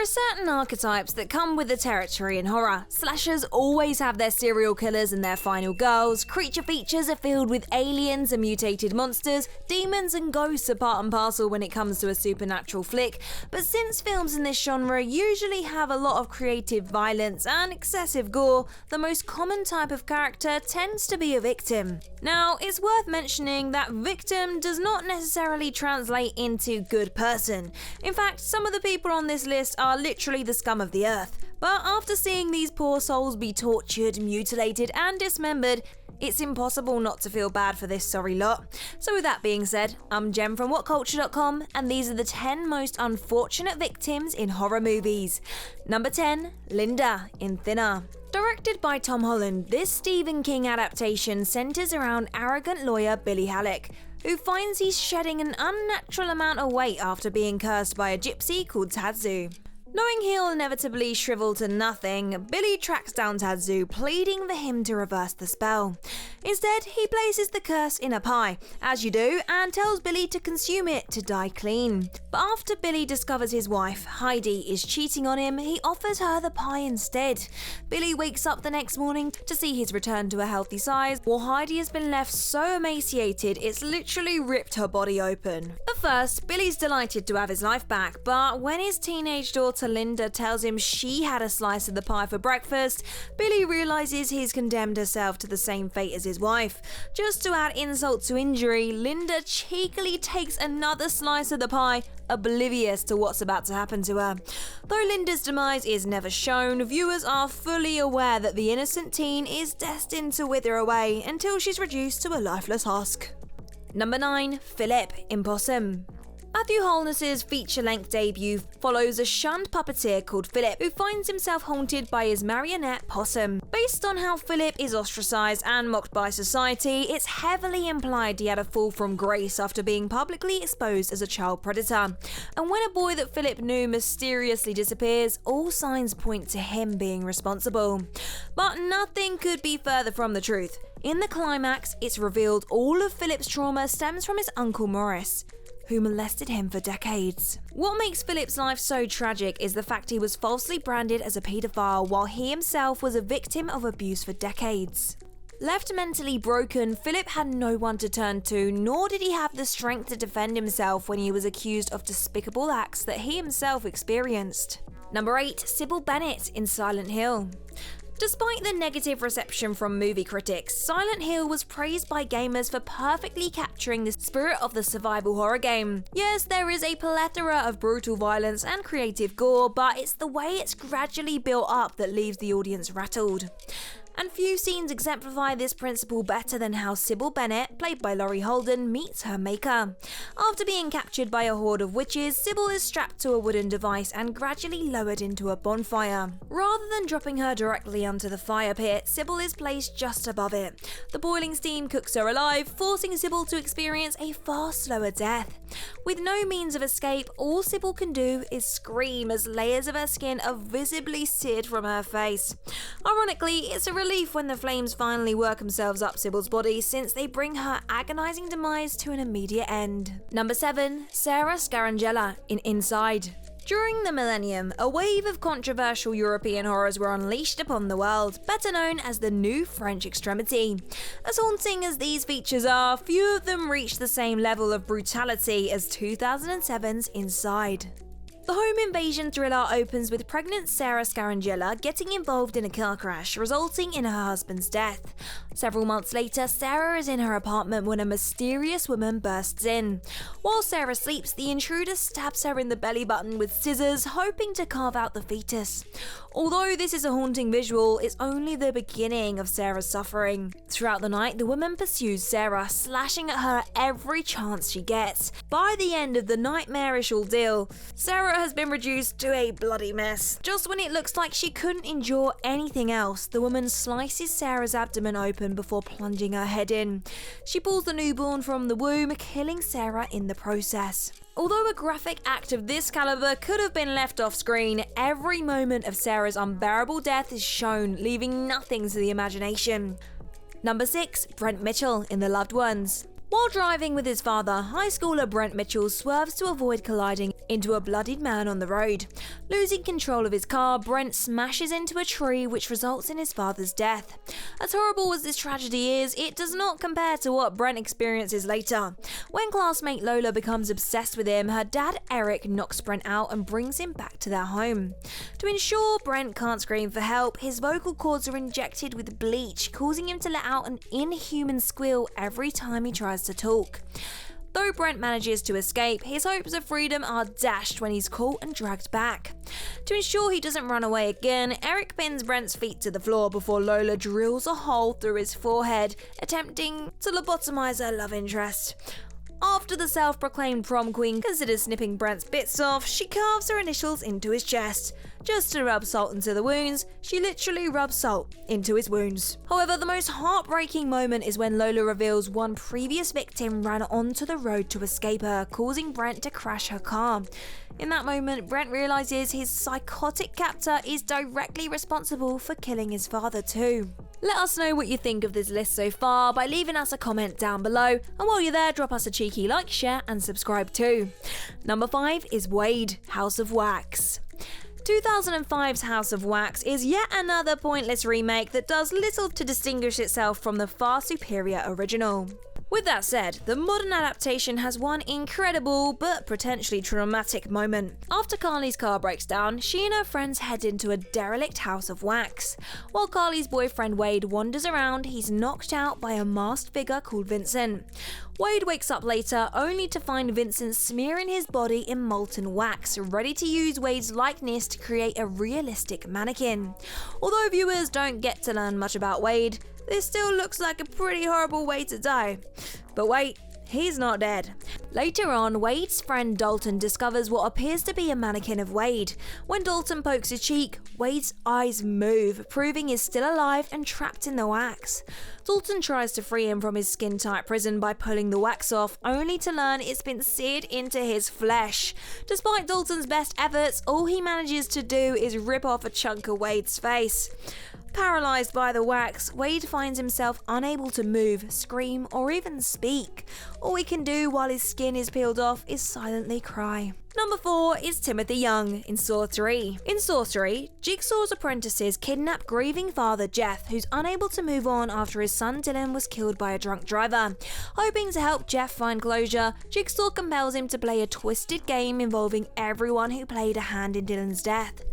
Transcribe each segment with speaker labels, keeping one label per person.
Speaker 1: certain archetypes that come with the territory in horror. Slashers always have their serial killers and their final girls, creature features are filled with aliens and mutated monsters, demons and ghosts are part and parcel when it comes to a supernatural flick, but since films in this genre usually have a lot of creative violence and excessive gore, the most common type of character tends to be a victim. Now, it's worth mentioning that victim does not necessarily translate into good person. In fact, some of the people on this list are literally the scum of the earth. But after seeing these poor souls be tortured, mutilated and dismembered, it's impossible not to feel bad for this sorry lot. So with that being said, I'm Jem from WhatCulture.com and these are the 10 most unfortunate victims in horror movies. Number 10, Linda in Thinner. Directed by Tom Holland, this Stephen King adaptation centres around arrogant lawyer Billy Halleck, who finds he's shedding an unnatural amount of weight after being cursed by a gypsy called Tadzu. Knowing he'll inevitably shrivel to nothing, Billy tracks down Tadzu, pleading for him to reverse the spell. Instead, he places the curse in a pie, as you do, and tells Billy to consume it to die clean. But after Billy discovers his wife, Heidi, is cheating on him, he offers her the pie instead. Billy wakes up the next morning to see he's returned to a healthy size, while Heidi has been left so emaciated it's literally ripped her body open. At first, Billy's delighted to have his life back, but when his teenage daughter Linda tells him she had a slice of the pie for breakfast, Billy realises he's condemned herself to the same fate as his wife. Just to add insult to injury, Linda cheekily takes another slice of the pie, oblivious to what's about to happen to her. Though Linda's demise is never shown, viewers are fully aware that the innocent teen is destined to wither away until she's reduced to a lifeless husk. Number 9, Philip in Possum. Matthew Holness's feature-length debut follows a shunned puppeteer called Philip, who finds himself haunted by his marionette Possum. Based on how Philip is ostracised and mocked by society, it's heavily implied he had a fall from grace after being publicly exposed as a child predator. And when a boy that Philip knew mysteriously disappears, all signs point to him being responsible. But nothing could be further from the truth. In the climax, it's revealed all of Philip's trauma stems from his uncle Morris, who molested him for decades. What makes Philip's life so tragic is the fact he was falsely branded as a paedophile while he himself was a victim of abuse for decades. Left mentally broken, Philip had no one to turn to, nor did he have the strength to defend himself when he was accused of despicable acts that he himself experienced. Number 8, Cibil Bennett in Silent Hill. Despite the negative reception from movie critics, Silent Hill was praised by gamers for perfectly capturing the spirit of the survival horror game. Yes, there is a plethora of brutal violence and creative gore, but it's the way it's gradually built up that leaves the audience rattled. And few scenes exemplify this principle better than how Cibil Bennett, played by Laurie Holden, meets her maker. After being captured by a horde of witches, Cibil is strapped to a wooden device and gradually lowered into a bonfire. Rather than dropping her directly onto the fire pit, Cibil is placed just above it. The boiling steam cooks her alive, forcing Cibil to experience a far slower death. With no means of escape, all Cibil can do is scream as layers of her skin are visibly seared from her face. Ironically, it's a relief when the flames finally work themselves up Cibil's body, since they bring her agonising demise to an immediate end. Number 7, Sarah Scarangella in Inside. During the millennium, a wave of controversial European horrors were unleashed upon the world, better known as the New French Extremity. As haunting as these features are, few of them reach the same level of brutality as 2007's Inside. The home invasion thriller opens with pregnant Sarah Scarangella getting involved in a car crash, resulting in her husband's death. Several months later, Sarah is in her apartment when a mysterious woman bursts in. While Sarah sleeps, the intruder stabs her in the belly button with scissors, hoping to carve out the fetus. Although this is a haunting visual, it's only the beginning of Sarah's suffering. Throughout the night, the woman pursues Sarah, slashing at her every chance she gets. By the end of the nightmarish ordeal, Sarah has been reduced to a bloody mess. Just when it looks like she couldn't endure anything else, the woman slices Sarah's abdomen open before plunging her head in. She pulls the newborn from the womb, killing Sarah in the process. Although a graphic act of this caliber could have been left off screen, every moment of Sarah's unbearable death is shown, leaving nothing to the imagination. Number 6, Brent Mitchell in The Loved Ones. While driving with his father, high schooler Brent Mitchell swerves to avoid colliding into a bloodied man on the road. Losing control of his car, Brent smashes into a tree, which results in his father's death. As horrible as this tragedy is, it does not compare to what Brent experiences later. When classmate Lola becomes obsessed with him, her dad Eric knocks Brent out and brings him back to their home. To ensure Brent can't scream for help, his vocal cords are injected with bleach, causing him to let out an inhuman squeal every time he tries to talk. Though Brent manages to escape, his hopes of freedom are dashed when he's caught and dragged back. To ensure he doesn't run away again, Eric pins Brent's feet to the floor before Lola drills a hole through his forehead, attempting to lobotomize her love interest. After the self-proclaimed prom queen considers snipping Brent's bits off, she carves her initials into his chest. Just to rub salt into the wounds, she literally rubs salt into his wounds. However, the most heartbreaking moment is when Lola reveals one previous victim ran onto the road to escape her, causing Brent to crash her car. In that moment, Brent realizes his psychotic captor is directly responsible for killing his father too. Let us know what you think of this list so far by leaving us a comment down below, and while you're there, drop us a cheeky like, share and subscribe too. Number 5 is Wade, House of Wax. 2005's House of Wax is yet another pointless remake that does little to distinguish itself from the far superior original. With that said, the modern adaptation has one incredible but potentially traumatic moment. After Carly's car breaks down, she and her friends head into a derelict house of wax. While Carly's boyfriend Wade wanders around, he's knocked out by a masked figure called Vincent. Wade wakes up later only to find Vincent smearing his body in molten wax, ready to use Wade's likeness to create a realistic mannequin. Although viewers don't get to learn much about Wade, this still looks like a pretty horrible way to die. But wait, he's not dead. Later on, Wade's friend Dalton discovers what appears to be a mannequin of Wade. When Dalton pokes his cheek, Wade's eyes move, proving he's still alive and trapped in the wax. Dalton tries to free him from his skin-tight prison by pulling the wax off, only to learn it's been seared into his flesh. Despite Dalton's best efforts, all he manages to do is rip off a chunk of Wade's face. Paralysed by the wax, Wade finds himself unable to move, scream, or even speak. All he can do while his skin is peeled off is silently cry. Number 4 is Timothy Young in Saw 3. In Saw 3, Jigsaw's apprentices kidnap grieving father Jeff, who's unable to move on after his son Dylan was killed by a drunk driver. Hoping to help Jeff find closure, Jigsaw compels him to play a twisted game involving everyone who played a hand in Dylan's death.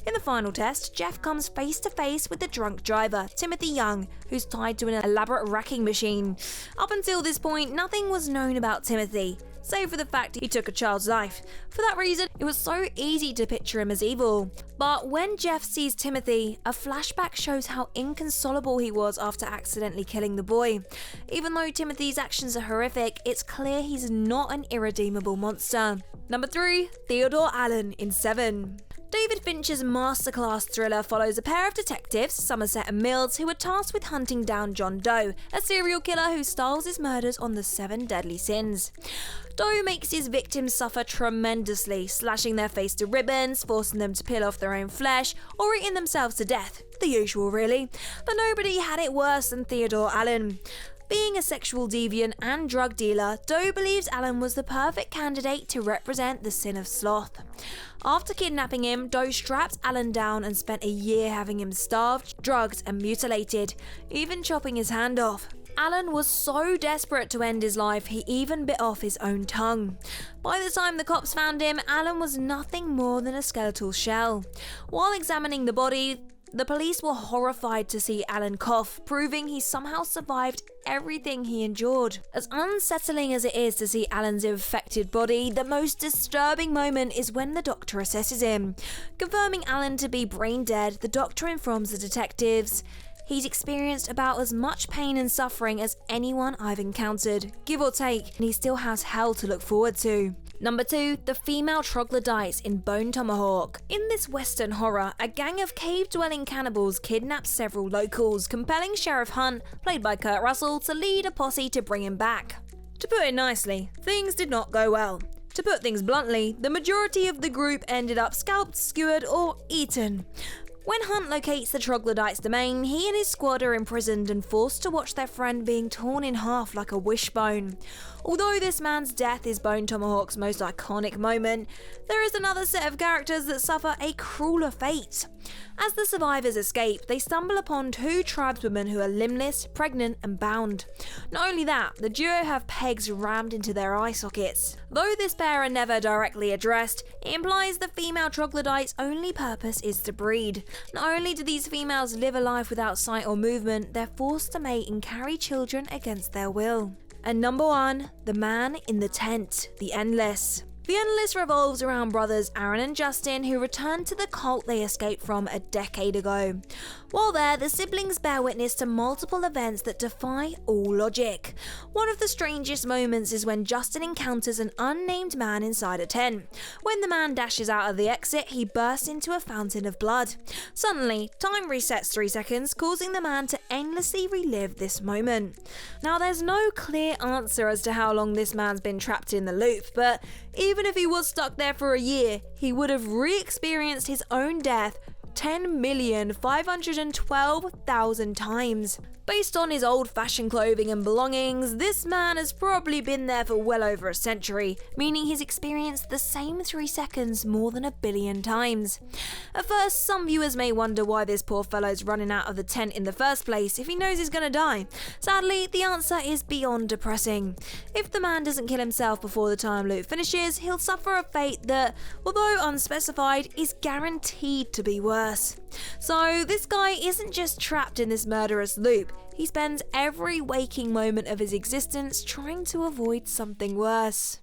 Speaker 1: In the final test, Jeff comes face to face with the drunk driver, Timothy Young, who's tied to an elaborate racking machine. Up until this point, nothing was known about Timothy, save for the fact he took a child's life. For that reason, it was so easy to picture him as evil. But when Jeff sees Timothy, a flashback shows how inconsolable he was after accidentally killing the boy. Even though Timothy's actions are horrific, it's clear he's not an irredeemable monster. Number 3, Theodore Allen in 7. David Fincher's masterclass thriller follows a pair of detectives, Somerset and Mills, who are tasked with hunting down John Doe, a serial killer who styles his murders on the 7 deadly sins. Doe makes his victims suffer tremendously, slashing their face to ribbons, forcing them to peel off their own flesh, or eating themselves to death. The usual, really. But nobody had it worse than Theodore Allen. Being a sexual deviant and drug dealer, Doe believes Allen was the perfect candidate to represent the sin of sloth. After kidnapping him, Doe strapped Allen down and spent a year having him starved, drugged and mutilated, even chopping his hand off. Allen was so desperate to end his life, he even bit off his own tongue. By the time the cops found him, Allen was nothing more than a skeletal shell. While examining the body, the police were horrified to see Allen cough, proving he somehow survived everything he endured. As unsettling as it is to see Allen's infected body, the most disturbing moment is when the doctor assesses him. Confirming Allen to be brain dead, the doctor informs the detectives, "He's experienced about as much pain and suffering as anyone I've encountered, give or take, and he still has hell to look forward to." Number 2, the female troglodytes in Bone Tomahawk. In this western horror, a gang of cave-dwelling cannibals kidnaps several locals, compelling Sheriff Hunt, played by Kurt Russell, to lead a posse to bring him back. To put it nicely, things did not go well. To put things bluntly, the majority of the group ended up scalped, skewered, or eaten. When Hunt locates the troglodyte's domain, he and his squad are imprisoned and forced to watch their friend being torn in half like a wishbone. Although this man's death is Bone Tomahawk's most iconic moment, there is another set of characters that suffer a crueler fate. As the survivors escape, they stumble upon two tribeswomen who are limbless, pregnant, and bound. Not only that, the duo have pegs rammed into their eye sockets. Though this pair are never directly addressed, it implies the female troglodyte's only purpose is to breed. Not only do these females live a life without sight or movement, they're forced to mate and carry children against their will. And number 1, the man in the tent, the Endless. The Endless revolves around brothers Aaron and Justin, who returned to the cult they escaped from a decade ago. While there, the siblings bear witness to multiple events that defy all logic. One of the strangest moments is when Justin encounters an unnamed man inside a tent. When the man dashes out of the exit, he bursts into a fountain of blood. Suddenly, time resets 3 seconds, causing the man to endlessly relive this moment. Now, there's no clear answer as to how long this man's been trapped in the loop, but even if he was stuck there for a year, he would have re-experienced his own death 10,512,000 times. Based on his old-fashioned clothing and belongings, this man has probably been there for well over a century, meaning he's experienced the same 3 seconds more than 1 billion times. At first, some viewers may wonder why this poor fellow's running out of the tent in the first place if he knows he's gonna die. Sadly, the answer is beyond depressing. If the man doesn't kill himself before the time loop finishes, he'll suffer a fate that, although unspecified, is guaranteed to be worse. So this guy isn't just trapped in this murderous loop, he spends every waking moment of his existence trying to avoid something worse.